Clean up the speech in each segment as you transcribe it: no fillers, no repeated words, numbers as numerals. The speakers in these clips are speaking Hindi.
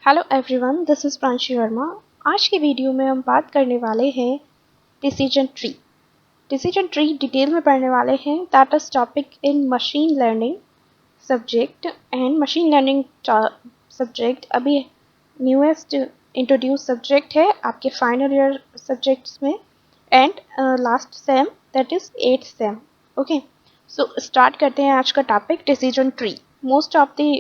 Hello everyone, this is Pranshi Verma. आज के वीडियो में हम बात करने वाले हैं decision tree. Decision tree detail में पढ़ने वाले हैं। That is topic in machine learning subject and machine learning subject अभी न्यूएस्ट इंट्रोड्यूस सब्जेक्ट है आपके फाइनल ईयर सब्जेक्ट्स में and last sem that is 8th same. Okay, so start करते हैं आज का topic decision tree. Most of the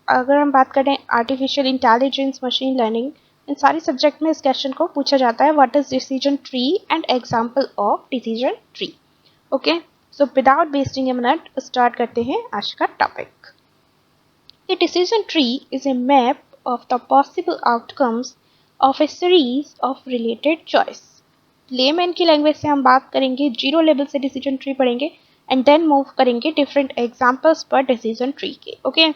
अगर हम बात करें आर्टिफिशियल इंटेलिजेंस, मशीन लर्निंग, इन सारी सब्जेक्ट में इस क्वेश्चन को पूछा जाता है what is decision tree and example of decision tree. Okay, so without wasting a minute start करते हैं आज का topic. A decision tree is a map of the possible outcomes of A series of related choice. Layman की लैंग्वेज से हम बात करेंगे, जीरो लेवल से डिसीजन ट्री पढ़ेंगे एंड देन मूव करेंगे डिफरेंट एग्जांपल्स पर डिसीजन ट्री के। Okay,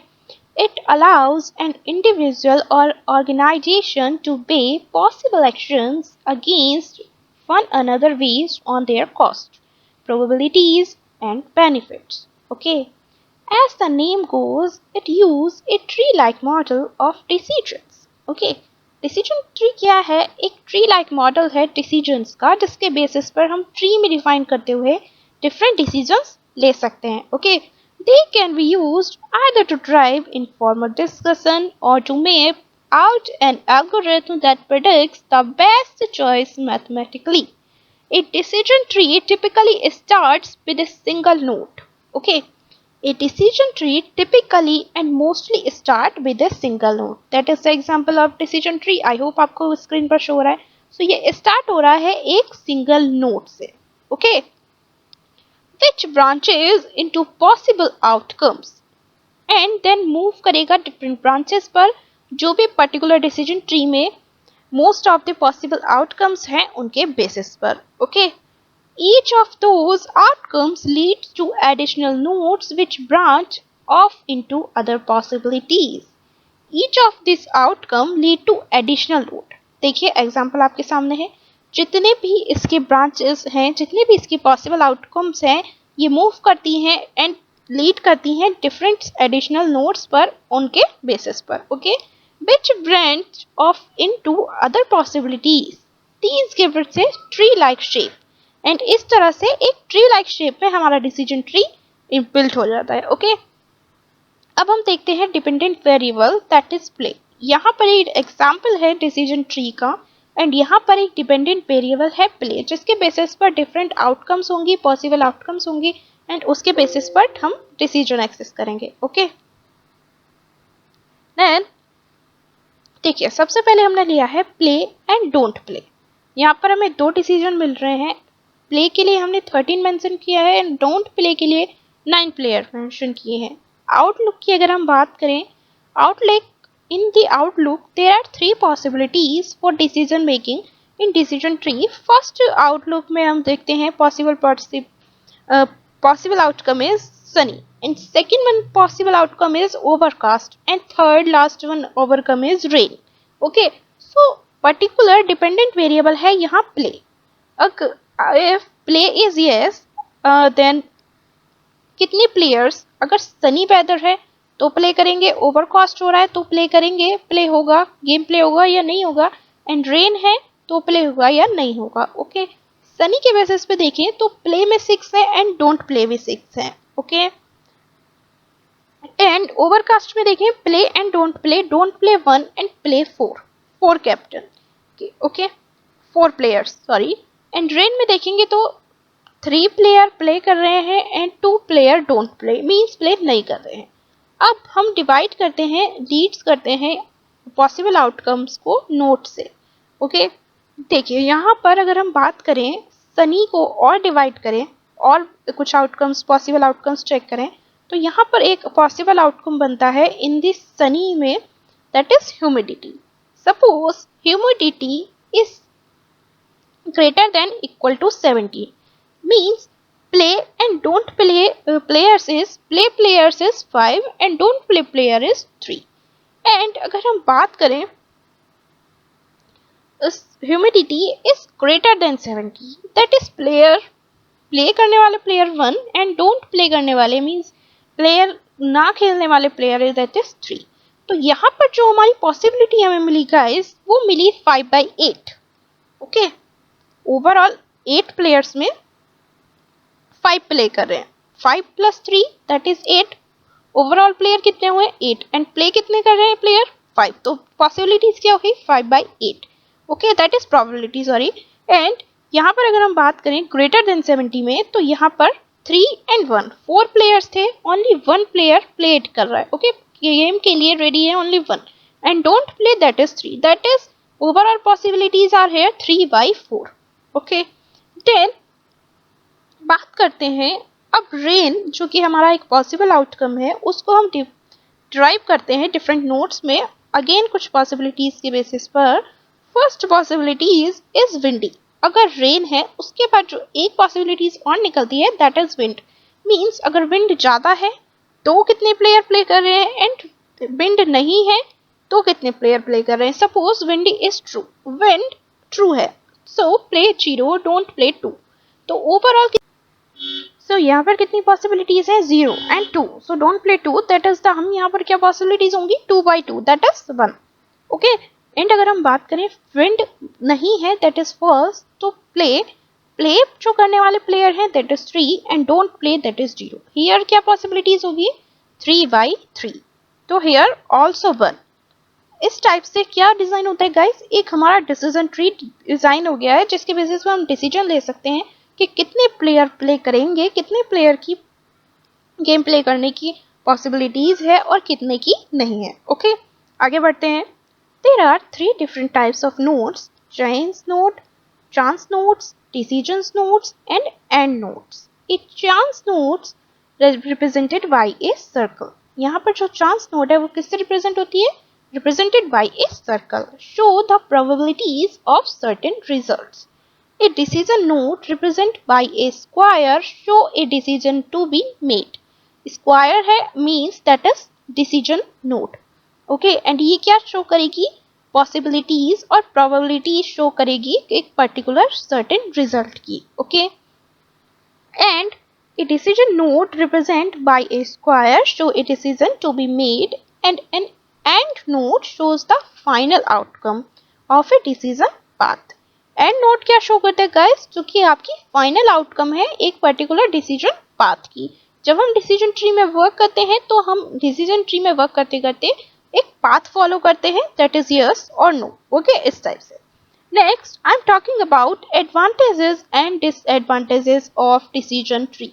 it allows an individual or organization to weigh possible actions against one another based on their cost, probabilities, and benefits. Okay, as the name goes, it uses a tree-like model of decisions. Okay, decision tree क्या है? एक tree-like model है decisions का, जिसके basis पर हम tree में define करते हुए different decisions ले सकते हैं. Okay, they can be used either to drive informal discussion or to map out an algorithm that predicts the best choice mathematically. A decision tree typically starts with a single node. Okay, a decision tree typically and mostly start with a single node. That is the example of decision tree. I hope आपको स्क्रीन पर शो हो रहा है. So ये start हो रहा है एक single node से. Okay, which branches into possible outcomes and then move करेगा different branches पर, जो भी particular decision tree में most of the possible outcomes हैं उनके basis पर. Okay, each of those outcomes leads to additional nodes which branch off into other possibilities. Each of these outcome lead to additional node. देखिए एग्जाम्पल आपके सामने है, जितने भी इसके ब्रांचेस हैं, जितने भी इसके पॉसिबल आउटकम्स हैं, ये मूव करती हैं एंड लीड करती हैं डिफरेंट एडिशनल नोड्स पर उनके बेसिस पर. Okay, which branch of into other possibilities, these give it a tree like shape. And इस तरह से एक ट्री लाइक शेप में हमारा डिसीजन ट्री बिल्ट हो जाता है. ओके, अब हम देखते हैं dependent variable that is play. यहाँ पर एक एग्जाम्पल है डिसीजन ट्री का एंड यहाँ पर एक डिपेंडेंट वेरिएबल है प्ले, जिसके बेसिस पर डिफरेंट आउटकम्स होंगी, पॉसिबल आउटकम्स होंगी एंड उसके बेसिस पर हम डिसीजन एक्सेस करेंगे. ओके, देन देखिए सबसे पहले हमने लिया है प्ले एंड डोंट प्ले. यहाँ पर हमें दो डिसीजन मिल रहे हैं. प्ले के लिए हमने 13 मेंशन किया है एंड डोंट प्ले के लिए 9 प्लेयर मेंशन किए हैं. आउटलुक की अगर हम बात करें, outlook in the outlook there are three possibilities for decision making in decision tree. First outlook में हम देखते हैं possible outcome is sunny and second one possible outcome is overcast and third last one outcome is rain. Okay, so particular dependent variable है यहाँ play. If play is yes, then कितने players, अगर sunny weather है तो प्ले करेंगे, ओवरकास्ट हो रहा है तो प्ले करेंगे, प्ले होगा, गेम प्ले होगा या नहीं होगा, एंड रेन है तो प्ले होगा या नहीं होगा. ओके, सनी के बेसिस पे देखें तो प्ले में 6 है एंड डोंट प्ले में 6 है. ओके, एंड ओवरकास्ट में देखें play and don't play 1 and play 4 captain. Okay, 4 players sorry. And rain में देखेंगे तो 3 प्लेयर प्ले कर रहे हैं and 2 player don't play, means play नहीं कर रहे हैं. अब हम डिवाइड करते हैं, लीड्स करते हैं पॉसिबल आउटकम्स को नोट से. ओके, देखिए यहाँ पर अगर हम बात करें सनी को और डिवाइड करें और कुछ आउटकम्स, पॉसिबल आउटकम्स चेक करें तो यहाँ पर एक पॉसिबल आउटकम बनता है इन दिस सनी में, that is humidity. Suppose humidity is greater than equal to 70, means play and don't play players is 5 and don't play player is 3. and अगर हम बात करें humidity is greater than 70, that is player play करने वाले player 1 and don't play करने वाले means player ना खेलने वाले player is that is 3. तो यहाँ पर जो हमारी पॉसिबिलिटी हमें मिली गाइस वो मिली 5/8। ओके, ओवरऑल 8 प्लेयर्स में 5 प्ले कर रहे हैं, 5 + 3 दैट इज 8। ओवरऑल प्लेयर कितने हुए 8 एंड प्ले कितने कर रहे हैं प्लेयर 5, तो पॉसिबिलिटीज क्या हुई 5/8। Okay, that is probability, sorry. And यहाँ पर अगर हम बात करें ग्रेटर देन 70 में, तो यहाँ पर 3 and 1 4 प्लेयर्स थे, ओनली 1 प्लेयर प्ले कर रहा है। ओके, गेम के लिए रेडी है only 1 and don't play that is 3, that is overall possibilities are here 3/4। Okay, then बात करते हैं अब रेन, जो कि हमारा एक पॉसिबल आउटकम है, उसको हम डिराइव करते हैं डिफरेंट नोट्स में, अगेन कुछ पॉसिबिलिटीज के बेसिस पर। First possibility is windy. अगर रेन है उसके बाद जो एक पॉसिबिलिटीज और निकलती है दैट इज विंड। मीन्स अगर विंड ज़्यादा है तो कितने प्लेयर प्ले कर रहे हैं, एंड विंड नहीं है तो कितने प्लेयर प्ले कर रहे हैं। Suppose wind is true, wind true है, सो प्ले 0, डोंट प्ले 2। तो ओवरऑल यहाँ पर कितनी पॉसिबिलिटीज है 0 and 2, so don't play 2, that is the, हम यहाँ पर क्या पॉसिबिलिटीज होंगी 2/2, दैट इज 1। ओके, एंड अगर हम बात करें विंड नहीं है दैट इज फॉल्स, तो प्ले जो करने वाले प्लेयर हैं that is 3 and don't play that is 0। Here क्या पॉसिबिलिटीज होगी 3/3, तो हियर ऑल्सो 1। इस टाइप से क्या डिजाइन होता है गाइस, एक हमारा डिसीजन ट्री डिजाइन हो गया है, जिसके बेसिस पर हम डिसीजन ले सकते हैं कि कितने प्लेयर प्ले करेंगे, कितने प्लेयर की गेम प्ले करने की पॉसिबिलिटीज है और कितने की नहीं है। ओके, आगे बढ़ते हैं। There are 3 different types of notes, chance note, chance notes, decisions notes and notes. A chance notes represented by a circle. यहाँ पर जो चांस नोट है वो किससे रिप्रेजेंट होती है, represented by a circle, show the probabilities of certain results. A decision note represented by a square show a decision to be made. Square है means that is decision note. Okay, and ये क्या show करेगी, possibilities और probabilities show करेगी एक particular certain result की। Okay, and a decision note represented by a square show a decision to be made, and an and note shows the final outcome of a decision path. And note क्या शो करता है गाइस, जो कि आपकी फाइनल आउटकम है एक पर्टिकुलर डिसीजन पाथ की। जब हम डिसीजन ट्री में वर्क करते हैं तो हम डिसीजन ट्री में वर्क करते करते एक पाथ फॉलो करते हैं, दैट इज यस और नो। ओके, इस टाइप से। Next I am talking about advantages and disadvantages of decision tree.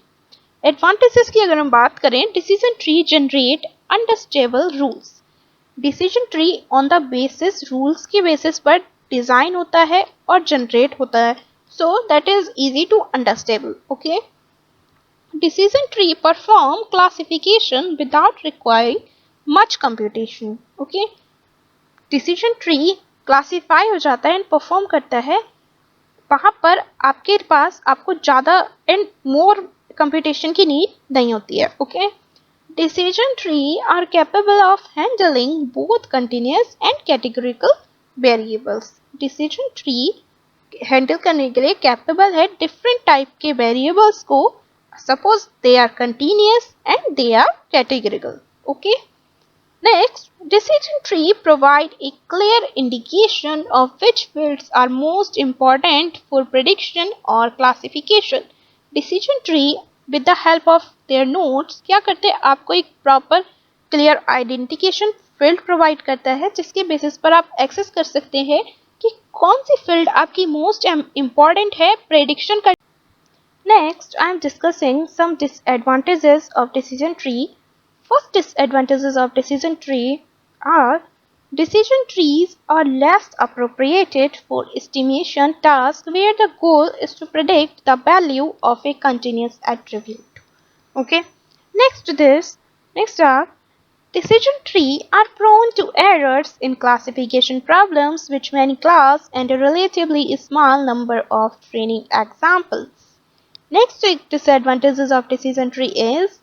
Advantages की अगर हम बात करें, decision tree generate understandable rules. Decision tree on the basis rules के बेसिस पर डिजाइन होता है और जनरेट होता है, so that is easy to understandable. Okay, decision tree perform classification without requiring much computation. Okay, decision tree classify हो जाता है एंड परफॉर्म करता है, वहां पर आपके पास आपको ज़्यादा एंड मोर कंप्यूटेशन की नीड नहीं होती है। Okay, decision tree are capable of handling both continuous and categorical variables. Decision tree handle करने के लिए capable है different type के variables को, suppose they are continuous and they are categorical. Okay. Next, decision tree provide a clear indication of which fields are most important for prediction or classification. Decision tree with the help of their notes क्या करते हैं, आपको एक proper clear identification field provide करता है, जिसके बेसिस पर आप एक्सेस कर सकते हैं कि कौन सी फील्ड आपकी मोस्ट इम्पॉर्टेंट है प्रेडिक्शन कर। Next I am discussing some disadvantages of decision tree. First disadvantages of decision tree are decision trees are less appropriated for estimation tasks where the goal is to predict the value of a continuous attribute. Okay. Next are decision trees are prone to errors in classification problems which many class and a relatively small number of training examples. Next disadvantages of decision tree is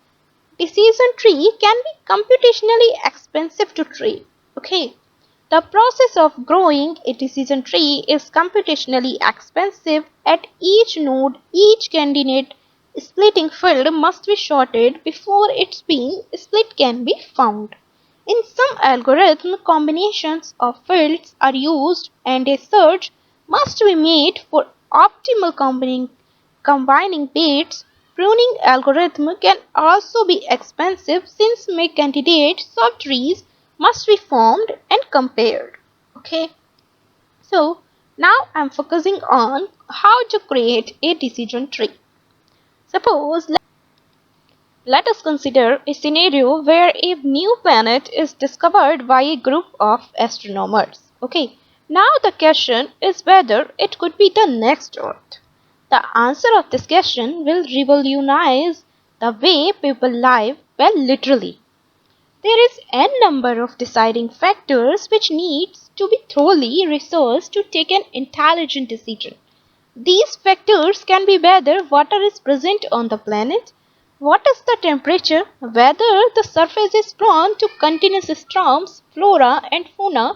decision tree can be computationally expensive to train. Okay. The process of growing a decision tree is computationally expensive. At each node, each candidate splitting field must be sorted before its being split can be found. In some algorithm, combinations of fields are used and a search must be made for optimal combining bits. Pruning algorithm can also be expensive since many candidate subtrees must be formed and compared. Okay, so now I'm focusing on how to create a decision tree. Suppose let us consider a scenario where a new planet is discovered by a group of astronomers. Okay, now the question is whether it could be the next Earth. The answer of this question will revolutionize the way people live, well, literally. There is n number of deciding factors which needs to be thoroughly researched to take an intelligent decision. These factors can be whether water is present on the planet, what is the temperature, whether the surface is prone to continuous storms, flora and fauna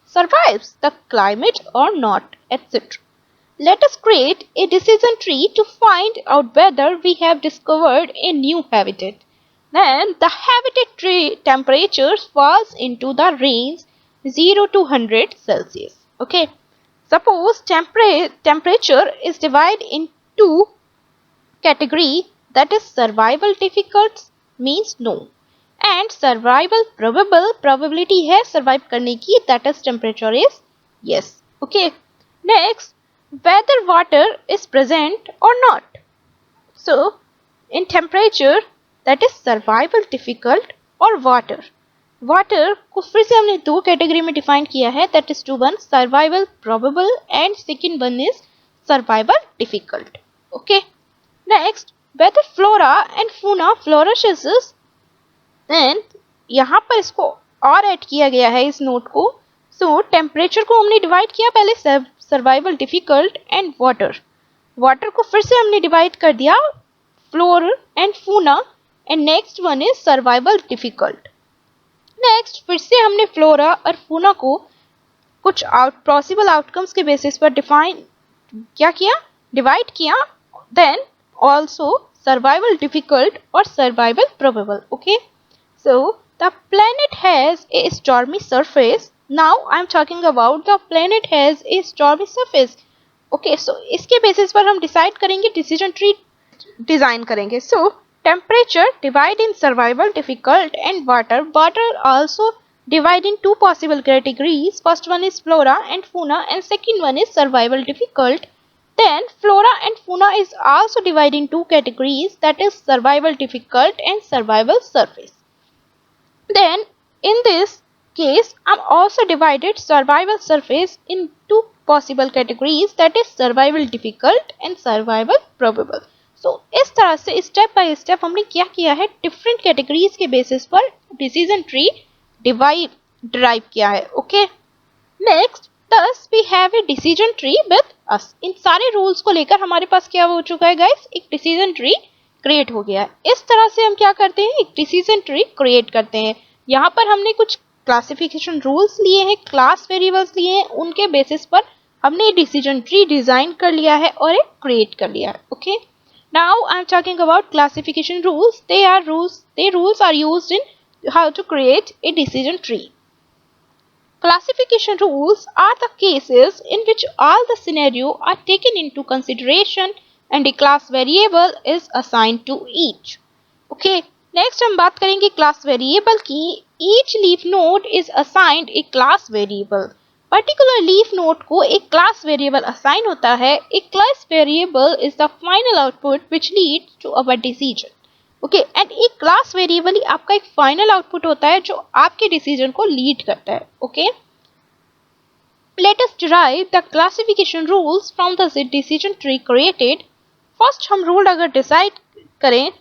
survives the climate or not, etc. Let us create a decision tree to find out whether we have discovered a new habitat. Then the habitat tree temperature falls into the range 0 to 100 Celsius. Okay. Suppose temperature is divided into category, that is survival difficult means no, and survival probable probability है survive करने की, that is temperature is yes. Okay. Next, whether water is present or not. So in temperature, that is survival difficult और water. वाटर को फिर से हमने दो कैटेगरी में डिफाइन किया है, that is two one survival probable and second one is survival difficult. Okay. Next, whether flora and fauna flourishes, and यहाँ पर इसको और ऐड किया गया है इस नोट को. सो टेम्परेचर को हमने डिवाइड किया पहले survival difficult and water. Water को फिर से हमने डिवाइड कर दिया flora and fauna, and next one is survival difficult. Next, फिर से हमने फ्लोरा और फूना को कुछ पॉसिबल आउटकम्स के बेसिस पर डिवाइड किया. देन ऑल्सो सर्वाइवल डिफिकल्ट और survival probable. Okay. So the planet has a stormy surface. Now I am talking about the planet has a stormy surface. Okay. So इसके बेसिस पर हम डिसाइड करेंगे, डिसीजन ट्री डिजाइन करेंगे. सो temperature divide in survival difficult and water also divide in two possible categories. First one is flora and fauna and second one is survival difficult. Then flora and fauna is also divided in two categories, that is survival difficult and survival surface. Then in this case I'm also divided survival surface in two possible categories, that is survival difficult and survival probable. सो इस तरह से स्टेप बाय स्टेप हमने क्या किया है, डिफरेंट कैटेगरीज के बेसिस पर डिसीजन ट्री डिराइव किया है. Okay. Next, thus we have a decision tree with us. इन सारे रूल्स को लेकर हमारे पास क्या हो चुका है गाइस, एक डिसीजन ट्री क्रिएट हो गया है. इस तरह से हम क्या करते हैं, एक डिसीजन ट्री क्रिएट करते हैं. यहाँ पर हमने कुछ क्लासिफिकेशन रूल्स लिए हैं, क्लास वेरिएबल्स लिए हैं, उनके बेसिस पर हमने डिसीजन ट्री डिजाइन कर लिया है और एक क्रिएट कर लिया है. Okay. Now I am talking about classification rules. Rules are used in how to create a decision tree. Classification rules are the cases in which all the scenario are taken into consideration and a class variable is assigned to each. Okay. Next हम बात करेंगे class variable की. Each leaf node is assigned a class variable. Particular leaf node को एक क्लास वेरिएबल असाइन होता है. एक class variable is the final output which leads to our decision. Okay. And एक क्लास वेरिएबल ही आपका एक फाइनल आउटपुट होता है जो आपके डिसीजन को लीड करता है. Okay. Let us derive the classification rules from the decision tree created. First हम रूल अगर डिसाइड करें,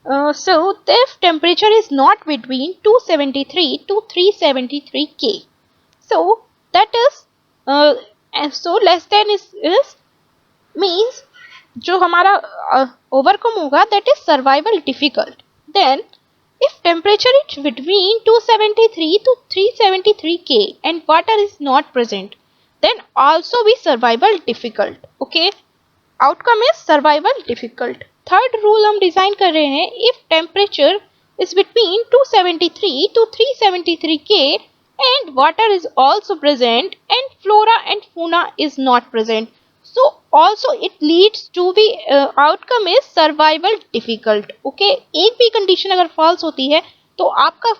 so if temperature is not between 273 to 373 K. So that is so less than is means जो हमारा ओवरकम होगा, that is survival difficult. Then if temperature is between 273 to 373 K and water is not present, then also be survival difficult. Okay. Outcome is survival difficult. Third rule हम डिजाइन कर रहे हैं, if temperature is between 273 to 373K and water is also present and flora and fauna is not present. So also it leads to the outcome is survival difficult. Okay, एक भी condition अगर false होती है तो आपका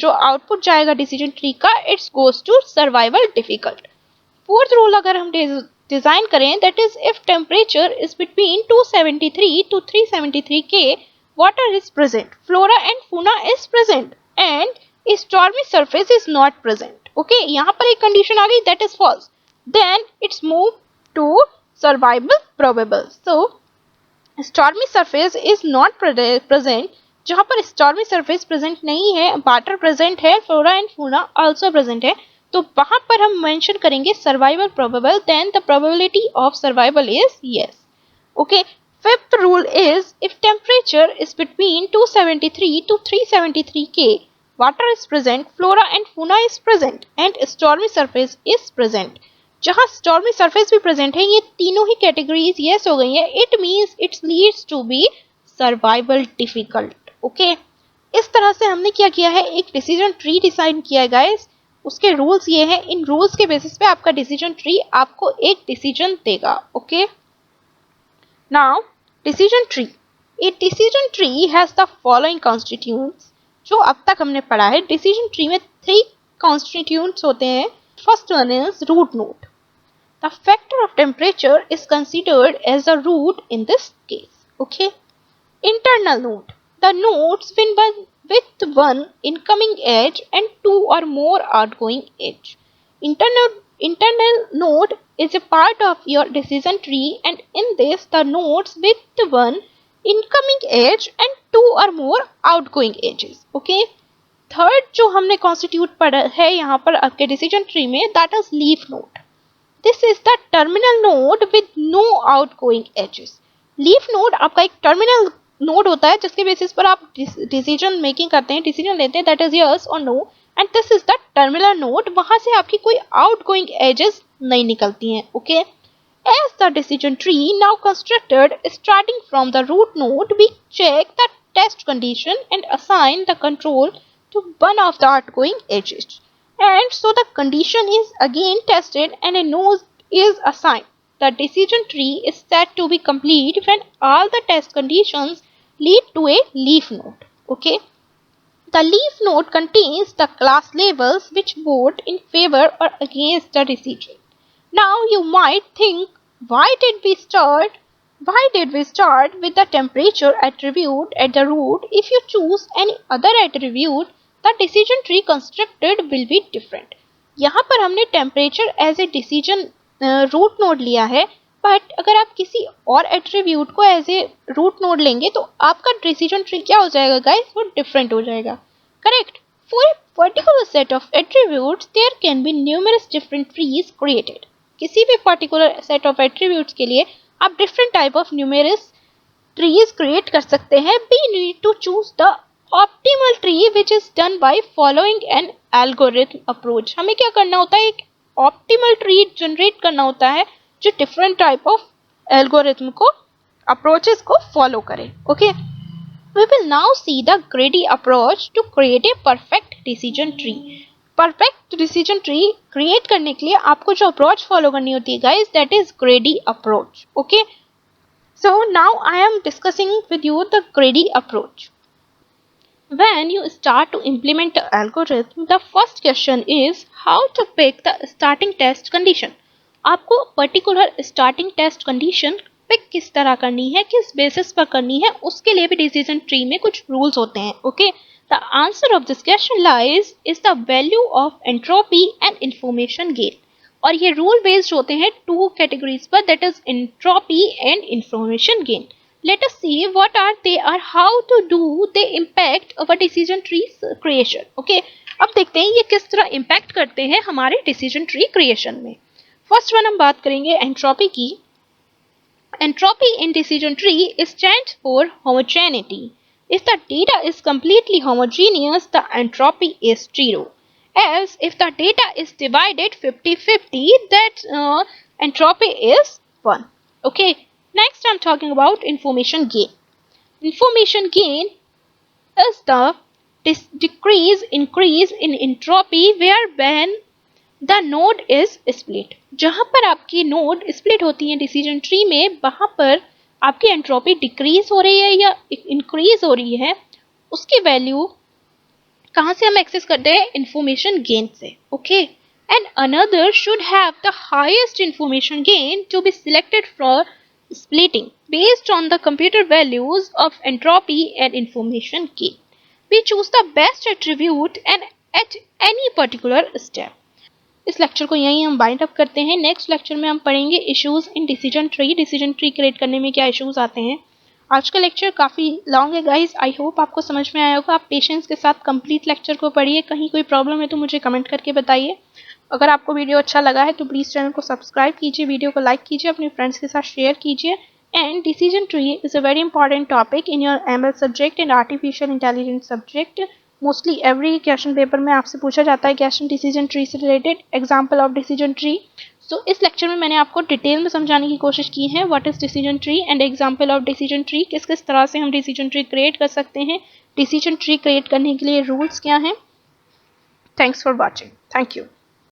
जो output जाएगा decision tree का it goes to survival difficult. Fourth rule अगर हम डिजाइन करें that is if temperature is between 273 to 373K water is present, flora and fauna is present and a stormy surface is not present. Okay, यहाँ पर एक condition आ गई that is false. Then it's moved to survival probable. So stormy surface is not present. जहाँ पर stormy surface present नहीं है, water present है, flora and fauna also present है, तो वहां पर हम मेंशन करेंगे survival probable, then the probability of survival is yes. Okay, fifth rule is if temperature is between 273 to 373K water is present, flora and fauna is present and stormy surface is present. जहां स्टॉर्मी सरफेस भी प्रेजेंट है, ये तीनों ही कैटेगरीज यस हो गई है, it means it's leads to be survival difficult. Okay, इस तरह से हमने क्या किया है, एक डिसीजन ट्री डिसाइड किया है गाइस. उसके रूल्स ये हैं, इन रूल्स के बेसिस पे आपका डिसीजन ट्री आपको एक डिसीजन देगा. Okay, now decision tree. A decision tree has the following constituents. जो अब तक हमने पढ़ा है, डिसीजन ट्री में 3 कॉन्स्टिट्यूएंट्स होते हैं. First one is root node. The factor of temperature is considered as the root in this case. Okay, internal node. The nodes with one incoming edge and 2 or more outgoing edge. Internal node is a part of your decision tree and in this the nodes with one incoming edge and 2 or more outgoing edges. Okay. Third जो हमने constitute पढ़ा है यहाँ पर आपके decision tree में, that is leaf node. This is the terminal node with no outgoing edges. Leaf node आपका एक terminal नोड होता है जिसके बेसिस पर आप डिसीजन मेकिंग करते हैं, डिसीजन लेते हैं, दैट इज यस और no, and this is the terminal node. वहां से आपकी कोई आउटगोइंग एजेस नहीं निकलती हैं. Okay, as the decision tree now constructed starting from the root node, we check the test condition and assign the control to one of the outgoing edges, and so the condition is again tested and a node is assigned. The decision tree is said to be complete when all the test conditions lead to a leaf node. Okay, the leaf node contains the class labels which vote in favor or against the decision. Now you might think, why did we start with the temperature attribute at the root? If you choose any other attribute, the decision tree constructed will be different. यहाँ पर हमने temperature as a decision root node लिया है, बट अगर आप किसी और एट्रीब्यूट को एज ए रूट नोड लेंगे तो आपका डिसीजन ट्री क्या हो जाएगा गाइस, वो डिफरेंट हो जाएगा. Correct. For a particular set of attributes there can be numerous different trees created. किसी भी पर्टिकुलर सेट ऑफ एट्रीब्यूट्स के लिए आप different type of numerous trees create कर सकते हैं. We need to choose the optimal tree which is done by following an algorithm approach. हमें क्या करना होता है, एक ऑप्टिमल ट्री जनरेट करना होता है जो डिफरेंट टाइप ऑफ एल्गोरिथम को अप्रोचेस को फॉलो करे. Okay, we will now see the greedy approach to create a perfect decision tree. Perfect decision tree create करने के लिए आपको जो अप्रोच फॉलो करनी होती है guys, that is ग्रेडी approach. Okay, so now I am discussing with you the greedy approach. When you start to implement the algorithm, the first question is how to pick the starting test condition. आपको particular starting test condition pick किस तरह करनी है, किस basis पर करनी है, उसके लिए भी decision tree में कुछ rules होते हैं. Okay, the answer of this question lies is the value of entropy and information gain. और ये rule based होते हैं 2 categories पर, that is entropy and information gain. Let us see what are they or how to do they impact our decision tree creation. Okay, अब देखते हैं ये किस तरह impact करते हैं हमारे decision tree creation में. First one हम बात करेंगे entropy की. Entropy in decision tree stands for homogeneity. If the data is completely homogeneous, the entropy is 0. As if the data is divided 50-50, that entropy is 1. Okay. Next, I'm talking about information gain. Information gain is the increase in entropy where when the node is split. जहां पर आपकी नोड स्प्लिट होती है डिसीजन ट्री में, वहां पर आपकी एंट्रोपी डिक्रीज हो रही है या इंक्रीज हो रही है, उसकी वैल्यू कहां से हम एक्सेस करते हैं? इंफॉर्मेशन गेन से. Okay, and another should have the highest information gain to be selected for splitting based on the computer values of entropy and information gain. We choose the best attribute and at any particular step. इस लेक्चर को यहीं हम बाइंड अप करते हैं. नेक्स्ट लेक्चर में हम पढ़ेंगे issues in decision tree. Decision tree create करने में क्या इश्यूज आते हैं. आज का लेक्चर काफ़ी लॉन्ग है गाइस. आई होप आपको समझ में आया होगा. आप पेशेंस के साथ कंप्लीट लेक्चर को पढ़िए. कहीं कोई प्रॉब्लम है तो मुझे कमेंट करके बताइए. अगर आपको वीडियो अच्छा लगा है तो प्लीज़ चैनल को सब्सक्राइब कीजिए, वीडियो को लाइक कीजिए, अपने फ्रेंड्स के साथ शेयर कीजिए. And decision tree is a very important topic in your ML subject and artificial intelligence subject. Mostly every question paper में आपसे पूछा जाता है क्वेश्चन डिसीजन ट्री से related, example of decision tree. So इस लेक्चर में मैंने आपको डिटेल में समझाने की कोशिश की है what is decision tree and example of decision tree. किस किस तरह से हम डिसीजन ट्री क्रिएट कर सकते हैं, डिसीजन ट्री क्रिएट करने के लिए रूल्स क्या हैं. Thanks for watching. Thank you.